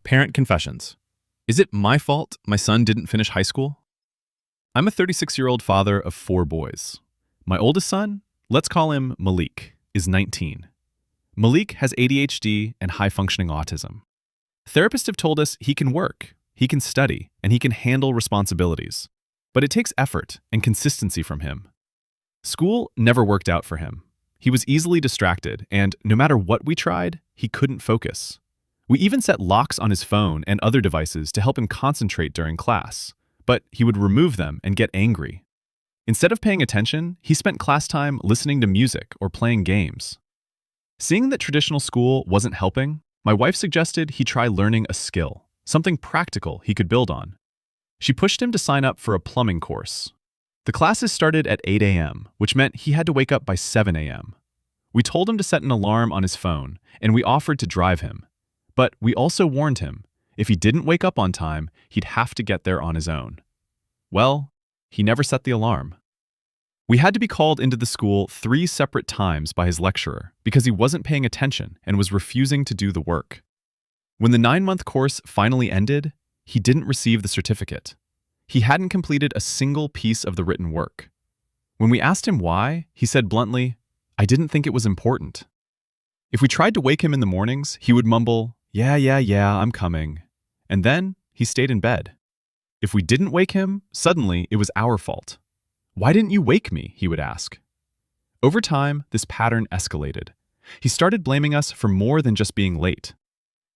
Parent confessions. Is it my fault my son didn't finish high school? I'm a 36-year-old father of 4 boys. My oldest son, let's call him Malik, is 19. Malik has ADHD and high-functioning autism. Therapists have told us he can work, he can study, and he can handle responsibilities. But it takes effort and consistency from him. School never worked out for him. He was easily distracted, and no matter what we tried, he couldn't focus. We even set locks on his phone and other devices to help him concentrate during class, but he would remove them and get angry. Instead of paying attention, he spent class time listening to music or playing games. Seeing that traditional school wasn't helping, my wife suggested he try learning a skill, something practical he could build on. She pushed him to sign up for a plumbing course. The classes started at 8 a.m., which meant he had to wake up by 7 a.m. We told him to set an alarm on his phone, and we offered to drive him. But we also warned him, if he didn't wake up on time, he'd have to get there on his own. Well, he never set the alarm. We had to be called into the school 3 separate times by his lecturer because he wasn't paying attention and was refusing to do the work. When the 9-month course finally ended, he didn't receive the certificate. He hadn't completed a single piece of the written work. When we asked him why, he said bluntly, "I didn't think it was important." If we tried to wake him in the mornings, he would mumble, Yeah, I'm coming." And then he stayed in bed. If we didn't wake him, suddenly it was our fault. "Why didn't you wake me?" he would ask. Over time, this pattern escalated. He started blaming us for more than just being late.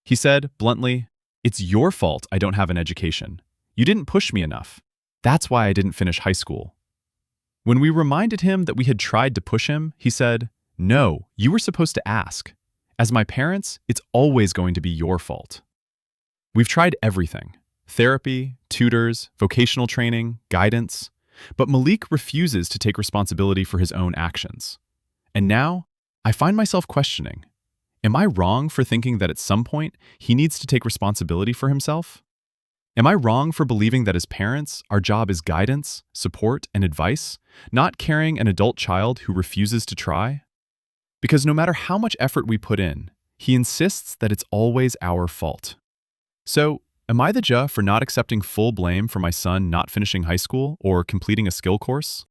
He said, bluntly, "It's your fault I don't have an education. You didn't push me enough. That's why I didn't finish high school." When we reminded him that we had tried to push him, he said, "No, you were supposed to ask. As my parents, it's always going to be your fault." We've tried everything: therapy, tutors, vocational training, guidance. But Malik refuses to take responsibility for his own actions. And now, I find myself questioning, am I wrong for thinking that at some point he needs to take responsibility for himself? Am I wrong for believing that as parents, our job is guidance, support, and advice, not carrying an adult child who refuses to try? Because no matter how much effort we put in, he insists that it's always our fault. So, am I the ja for not accepting full blame for my son not finishing high school or completing a skill course?